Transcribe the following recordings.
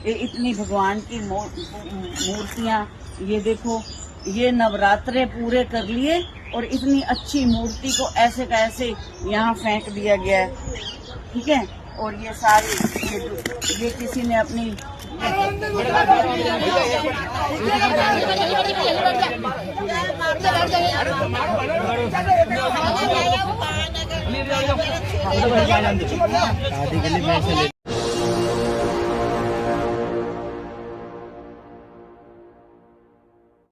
ये इतनी भगवान की मूर्तियां, ये देखो, ये नवरात्रे पूरे कर लिए और इतनी अच्छी मूर्ति को ऐसे का ऐसे यहाँ फेंक दिया गया है, ठीक है। और ये सारी ये किसी ने अपनी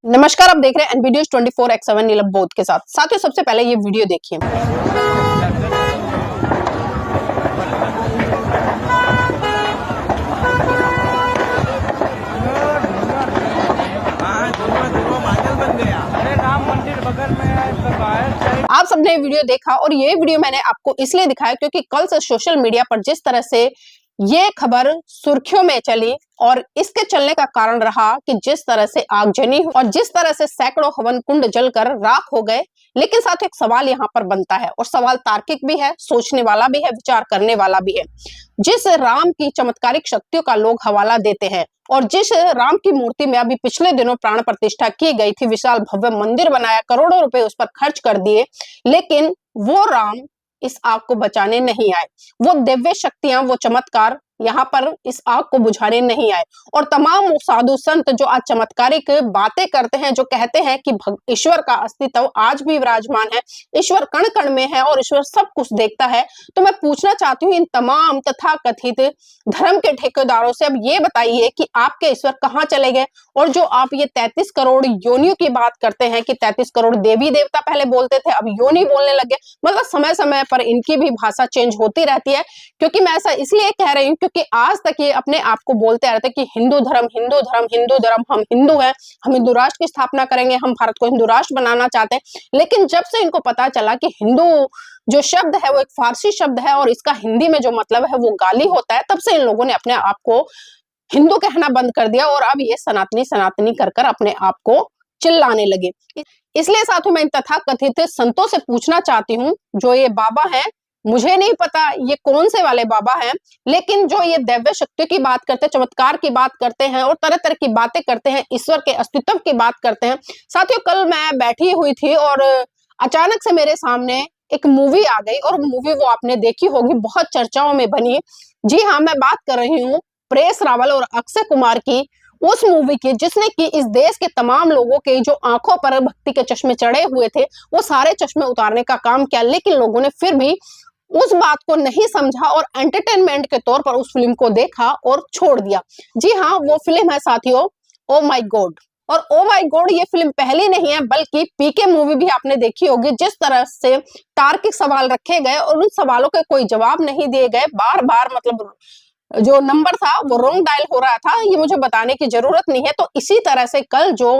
नमस्कार, आप देख रहे हैं एनबीडी 24/7 नीलम बौद्ध के साथ। साथियों, सबसे पहले ये वीडियो देखिए। आप सबने वीडियो देखा और ये वीडियो मैंने आपको इसलिए दिखाया क्योंकि कल से सोशल मीडिया पर जिस तरह से ये खबर सुर्खियों में चली और इसके चलने का कारण रहा कि जिस तरह से आगजनी और जिस तरह से सैकड़ों हवन कुंड जलकर राख हो गए। लेकिन साथ एक सवाल यहाँ पर बनता है और सवाल तार्किक भी है, सोचने वाला भी है, विचार करने वाला भी है। जिस राम की चमत्कारिक शक्तियों का लोग हवाला देते हैं और जिस राम की मूर्ति में अभी पिछले दिनों प्राण प्रतिष्ठा की गई थी, विशाल भव्य मंदिर बनाया, करोड़ों रुपए उस पर खर्च कर दिए, लेकिन वो राम इस आग को बचाने नहीं आए। वो दिव्य शक्तियां, वो चमत्कार यहाँ पर इस आग को बुझाने नहीं आए। और तमाम साधु संत जो आज चमत्कारिक बातें करते हैं, जो कहते हैं कि ईश्वर का अस्तित्व आज भी विराजमान है, ईश्वर कण कण में है और ईश्वर सब कुछ देखता है, तो मैं पूछना चाहती हूँ इन तमाम तथाकथित धर्म के ठेकेदारों से, अब ये बताइए कि आपके ईश्वर कहाँ चले गए। और जो आप ये 33 करोड़ योनियों की बात करते हैं कि 33 करोड़ देवी देवता पहले बोलते थे, अब योनि बोलने लगे, मतलब समय समय पर इनकी भी भाषा चेंज होती रहती है। क्योंकि मैं ऐसा इसलिए कह रही हूँ क्योंकि आज तक ये अपने आप को बोलते आ रहे थे कि हिंदू धर्म, हिंदू धर्म, हिंदू धर्म, हम हिंदू हैं, हम हिंदू राष्ट्र की स्थापना करेंगे, हम भारत को हिंदू राष्ट्र बनाना चाहते हैं। लेकिन जब से इनको पता चला कि हिंदू जो शब्द है वो एक फारसी शब्द है और इसका हिंदी में जो मतलब है वो गाली होता है, तब से इन लोगों ने अपने आप को हिंदू कहना बंद कर दिया और अब ये सनातनी सनातनी कर कर अपने आप को चिल्लाने लगे। इसलिए साथियों, मैं इन तथाकथित संतों से पूछना चाहती हूँ, जो ये बाबा हैं, मुझे नहीं पता ये कौन से वाले बाबा हैं, लेकिन जो ये दिव्य शक्ति की बात करते हैं, चमत्कार की बात करते हैं और तरह तरह की बातें करते हैं, ईश्वर के अस्तित्व की बात करते हैं। साथियों, कल मैं बैठी हुई थी और अचानक से मेरे सामने एक मूवी आ गई और मूवी वो आपने देखी होगी, बहुत चर्चाओं में बनी। जी हाँ, मैं बात कर रही हूँ परेश रावल और अक्षय कुमार की, उस मूवी की जिसने कि इस देश के तमाम लोगों के जो आंखों पर भक्ति के चश्मे चढ़े हुए थे, वो सारे चश्मे उतारने का काम किया। लेकिन लोगों ने फिर भी उस बात को नहीं समझा और एंटरटेनमेंट के तौर पर उस फिल्म को देखा और छोड़ दिया। जी हाँ, वो फिल्म है साथियों ओ माय गॉड। और ओ माय गॉड ये फिल्म पहली नहीं है, बल्कि पीके मूवी भी आपने देखी होगी। जिस तरह से तार्किक सवाल रखे गए और उन सवालों के कोई जवाब नहीं दिए गए, बार बार मतलब जो नंबर था वो रॉन्ग डायल हो रहा था, ये मुझे बताने की जरूरत नहीं है। तो इसी तरह से कल जो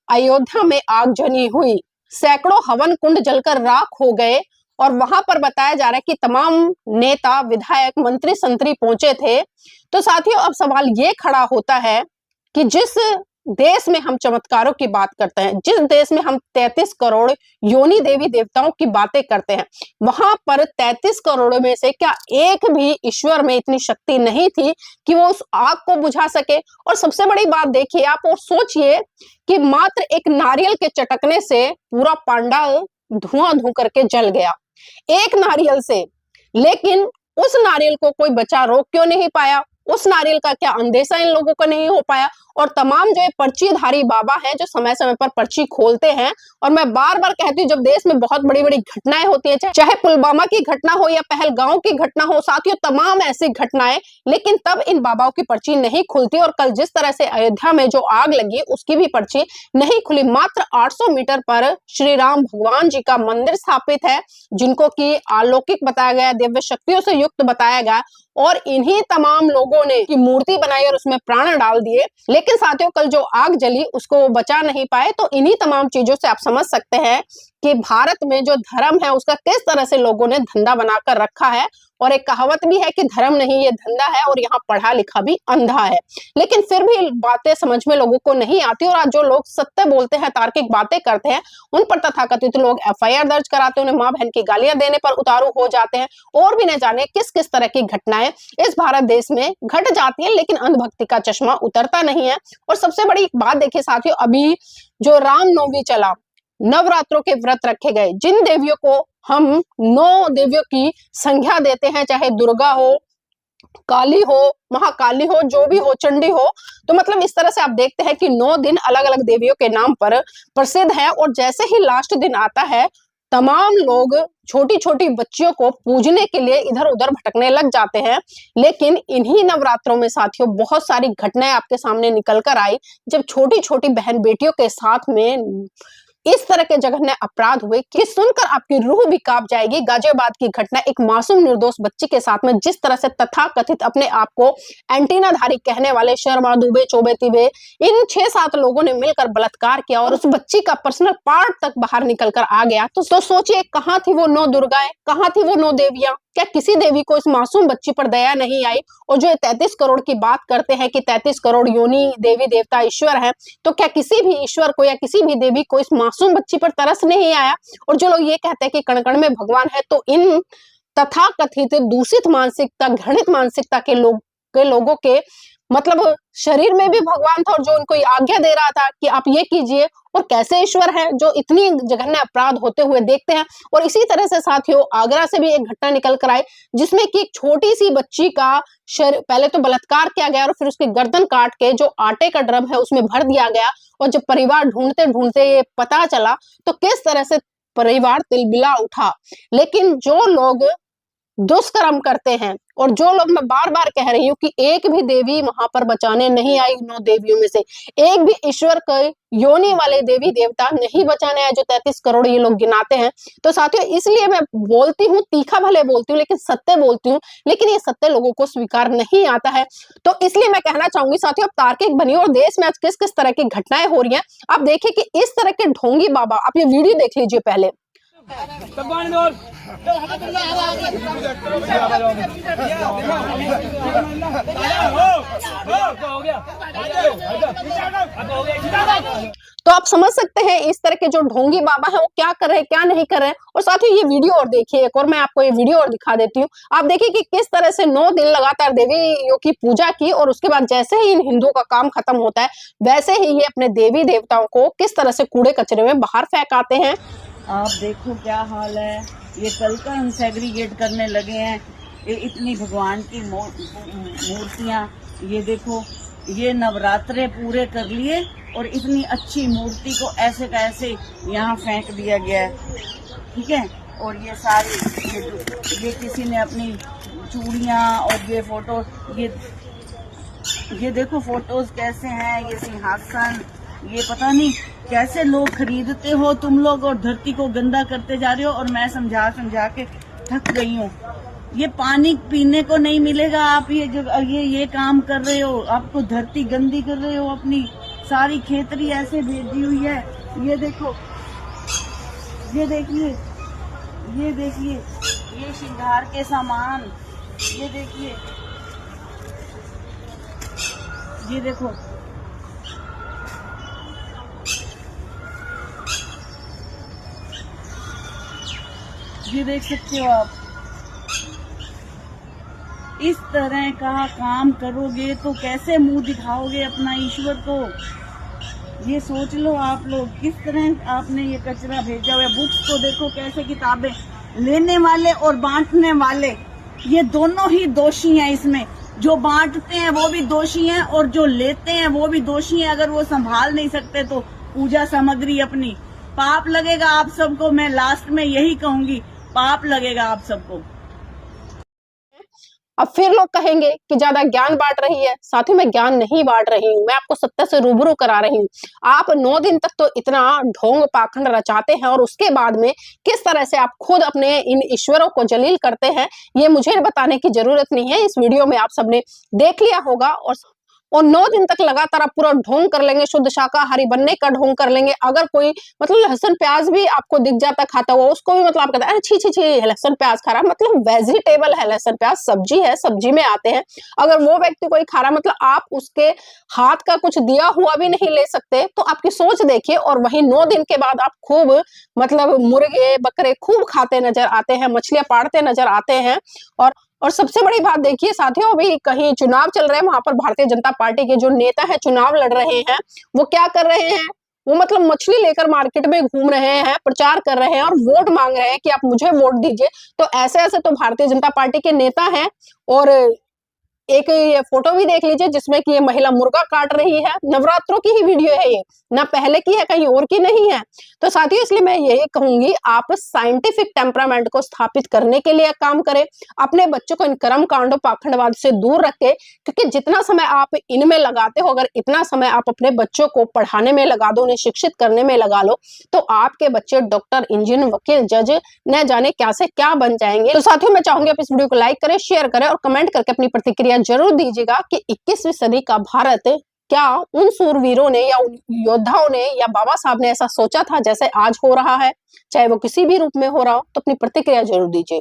अयोध्या में आगजनी हुई, सैकड़ों हवन कुंड जलकर राख हो गए और वहां पर बताया जा रहा है कि तमाम नेता, विधायक, मंत्री संतरी पहुंचे थे। तो साथियों, अब सवाल ये खड़ा होता है कि जिस देश में हम चमत्कारों की बात करते हैं, जिस देश में हम 33 करोड़ योनि देवी देवताओं की बातें करते हैं, वहां पर 33 करोड़ में से क्या एक भी ईश्वर में इतनी शक्ति नहीं थी कि वो उस आग को बुझा सके। और सबसे बड़ी बात देखिए आप और सोचिए कि मात्र एक नारियल के चटकने से पूरा पांडाल धुआं धू करके जल गया, एक नारियल से। लेकिन उस नारियल को कोई बचा रोक क्यों नहीं पाया? उस नारियल का क्या अंदेशा इन लोगों को नहीं हो पाया? और तमाम जो पर्चीधारी बाबा हैं, जो समय समय पर पर्ची खोलते हैं, और मैं बार बार कहती हूँ, जब देश में बहुत बड़ी बड़ी घटनाएं होती है, चाहे पुलवामा की घटना हो या पहलगांव की घटना हो, साथियों तमाम ऐसी घटनाएं, लेकिन तब इन बाबाओं की पर्ची नहीं खुलती। और कल जिस तरह से अयोध्या में जो आग लगी, उसकी भी पर्ची नहीं खुली। मात्र 800 मीटर पर श्री राम भगवान जी का मंदिर स्थापित है, जिनको की अलौकिक बताया गया, दिव्य शक्तियों से युक्त बताया गया, और इन्हीं तमाम लोगों ने की मूर्ति बनाई और उसमें प्राण डाल दिए। लेकिन साथियों, कल जो आग जली उसको वो बचा नहीं पाए। तो इन्हीं तमाम चीजों से आप समझ सकते हैं कि भारत में जो धर्म है उसका किस तरह से लोगों ने धंधा बनाकर रखा है और एक कहावत भी है कि धर्म नहीं ये धंधा है, और यहाँ पढ़ा लिखा भी अंधा है। लेकिन फिर भी बातें समझ में लोगों को नहीं आती, और आज जो लोग सत्य बोलते हैं, तार्किक बातें करते हैं, उन पर तथाकथित लोग FIR दर्ज कराते हैं, उन्हें माँ बहन की गालियां देने पर उतारू हो जाते हैं, और भी न जाने किस किस तरह की घटनाएं इस भारत देश में घट जाती है, लेकिन अंधभक्ति का चश्मा उतरता नहीं है। और सबसे बड़ी बात देखिए साथियों, अभी जो रामनवमी चला, नवरात्रों के व्रत रखे गए, जिन देवियों को हम 9 देवियों की संज्ञा देते हैं, चाहे दुर्गा हो, काली हो, महाकाली हो, जो भी हो, चंडी हो, तो मतलब इस तरह से आप देखते हैं कि 9 दिन अलग अलग देवियों के नाम पर प्रसिद्ध है। और जैसे ही लास्ट दिन आता है, तमाम लोग छोटी छोटी बच्चियों को पूजने के लिए इधर उधर भटकने लग जाते हैं। लेकिन इन्हीं नवरात्रों में साथियों बहुत सारी घटनाएं आपके सामने निकल कर आई, जब छोटी छोटी बहन बेटियों के साथ में इस तरह के जघन्य अपराध हुए कि सुनकर आपकी रूह भी कांप जाएगी। गाजियाबाद की घटना, एक मासूम निर्दोष बच्ची के साथ में जिस तरह से तथाकथित अपने आप को एंटीनाधारी कहने वाले शर्मा, दुबे, चौबे, तिबे, इन 6-7 लोगों ने मिलकर बलात्कार किया और उस बच्ची का पर्सनल पार्ट तक बाहर निकल कर आ गया। तो सोचिए, कहाँ थी वो 9 दुर्गाएं, कहाँ थी वो 9 देवियां? क्या किसी देवी को इस मासूम बच्ची पर दया नहीं आई? और जो 33 करोड़ की बात करते हैं कि 33 करोड़ योनि देवी देवता ईश्वर हैं, तो क्या किसी भी ईश्वर को या किसी भी देवी को इस मासूम बच्ची पर तरस नहीं आया? और जो लोग ये कहते हैं कि कण कण में भगवान है, तो इन तथाकथित दूषित मानसिकता, घृणित मानसिकता के लोगों के मतलब शरीर में भी भगवान था, और जो उनको आज्ञा दे रहा था कि आप ये कीजिए, और कैसे ईश्वर है जो इतनी जघन्य अपराध होते हुए देखते हैं। और इसी तरह से साथियों, आगरा से भी एक घटना निकल कर आई, जिसमें कि एक छोटी सी बच्ची का पहले तो बलात्कार किया गया, और फिर उसकी गर्दन काट के जो आटे का ड्रम है उसमें भर दिया गया। और जब परिवार ढूंढते ढूंढते ये पता चला, तो किस तरह से परिवार तिलमिला उठा। लेकिन जो लोग दुष्कर्म करते हैं, और जो लोग, मैं बार बार कह रही हूँ कि एक भी देवी वहां पर बचाने नहीं आई, 9 देवियों में से एक भी ईश्वर के योनि वाले देवी देवता नहीं बचाने आए, जो 33 करोड़ ये लोग गिनाते हैं। तो साथियों, इसलिए मैं बोलती हूँ, तीखा भले बोलती हूँ लेकिन सत्य बोलती हूँ, लेकिन ये सत्य लोगों को स्वीकार नहीं आता है। तो इसलिए मैं कहना चाहूंगी साथियों, आप तार्किक बनिए, और देश में आज किस किस तरह की घटनाएं हो रही है आप देखिए कि इस तरह के ढोंगी बाबा, आप ये वीडियो देख लीजिए पहले। तो आप समझ सकते हैं इस तरह के जो ढोंगी बाबा है वो क्या कर रहे हैं, क्या नहीं कर रहे हैं। और साथ ही ये वीडियो और देखिए, एक और मैं आपको ये वीडियो और दिखा देती हूँ। आप देखिए कि किस तरह से 9 दिन लगातार देवियों की पूजा की, और उसके बाद जैसे ही इन हिंदुओं का काम खत्म होता है, वैसे ही ये अपने देवी देवताओं को किस तरह से कूड़े कचरे में बाहर फेंकाते हैं। आप देखो क्या हाल है, ये कल का हम सेग्रीगेट करने लगे हैं। ये इतनी भगवान की मूर्तियां, ये देखो, ये नवरात्रे पूरे कर लिए और इतनी अच्छी मूर्ति को ऐसे का ऐसे यहाँ फेंक दिया गया है, ठीक है। और ये सारी ये किसी ने अपनी चूड़ियाँ और ये फोटो, ये देखो फोटोज कैसे हैं, ये सिंहासन, ये पता नहीं कैसे लोग खरीदते हो तुम लोग, और धरती को गंदा करते जा रहे हो। और मैं समझा समझा के थक गई हूँ। ये पानी पीने को नहीं मिलेगा, आप ये काम कर रहे हो, आपको धरती गंदी कर रहे हो, अपनी सारी खेतरी ऐसे भेजी हुई है। ये देखो, ये देखिए, ये देखिए, ये श्रृंगार के सामान, ये देखिए, ये देखो, ये देख सकते हो आप। इस तरह का काम करोगे तो कैसे मुंह दिखाओगे अपना ईश्वर को? ये सोच लो आप लोग, किस तरह आपने ये कचरा भेजा हुआ है। बुक्स को देखो कैसे, किताबें, लेने वाले और बांटने वाले ये दोनों ही दोषी हैं इसमें। जो बांटते हैं वो भी दोषी हैं, और जो लेते हैं वो भी दोषी हैं। अगर वो संभाल नहीं सकते तो पूजा सामग्री अपनी, पाप लगेगा आप सबको। मैं लास्ट में यही कहूंगी, पाप लगेगा आप सबको। अब फिर लोग कहेंगे कि ज्यादा ज्ञान बांट रही है। साथियों, मैं ज्ञान नहीं बांट रही हूँ, मैं आपको सत्य से रूबरू करा रही हूँ। आप 9 दिन तक तो इतना ढोंग पाखंड रचाते हैं, और उसके बाद में किस तरह से आप खुद अपने इन ईश्वरों को जलील करते हैं, ये मुझे बताने की जरूरत नहीं है। इस वीडियो में आप सबने देख लिया होगा। और और 9 दिन तक लगातार आप पूरा ढोंग कर लेंगे, शुद्ध शाकाहारी बनने का ढोंग कर लेंगे। अगर कोई मतलब लहसुन प्याज भी आपको दिख जाता खाता हुआ, उसको भी मतलब आप कहते हैं अरे छी छी छी लहसुन प्याज खा रहा, मतलब वेजिटेबल है लहसुन प्याज, सब्जी है, सब्जी में आते हैं। अगर वो व्यक्ति कोई खा रहा, मतलब आप उसके हाथ का कुछ दिया हुआ भी नहीं ले सकते। तो आपकी सोच देखिए। और वहीं 9 दिन के बाद आप खूब मतलब मुर्गे बकरे खूब खाते नजर आते हैं, मछलियां पाड़ते नजर आते हैं। और सबसे बड़ी बात देखिए साथियों, अभी कहीं चुनाव चल रहे हैं, वहां पर भारतीय जनता पार्टी के जो नेता है चुनाव लड़ रहे हैं, वो क्या कर रहे हैं, वो मतलब मछली लेकर मार्केट में घूम रहे हैं, प्रचार कर रहे हैं और वोट मांग रहे हैं कि आप मुझे वोट दीजिए। तो ऐसे ऐसे तो भारतीय जनता पार्टी के नेता हैं। और एक ये फोटो भी देख लीजिए जिसमें कि ये महिला मुर्गा काट रही है। नवरात्रों की ही वीडियो है ये, ना पहले की है कहीं और की नहीं है। तो साथियों इसलिए मैं यही कहूंगी, आप साइंटिफिक टेम्परामेंट को स्थापित करने के लिए काम करें, अपने बच्चों को इन कर्म कांडों पाखंडवाद से दूर रखें। क्योंकि जितना समय आप इनमें लगाते हो, अगर इतना समय आप अपने बच्चों को पढ़ाने में लगा दो, उन्हें शिक्षित करने में लगा लो, तो आपके बच्चे डॉक्टर, इंजीनियर, वकील, जज न जाने क्या से क्या बन जाएंगे। तो साथियों मैं चाहूंगी आप इस वीडियो को लाइक करें, शेयर करें और कमेंट करके अपनी प्रतिक्रिया जरूर दीजिएगा कि 21वीं सदी का भारत क्या उन सूरवीरों ने या उन योद्धाओं ने या बाबा साहब ने ऐसा सोचा था जैसे आज हो रहा है, चाहे वो किसी भी रूप में हो रहा हो। तो अपनी प्रतिक्रिया जरूर दीजिए।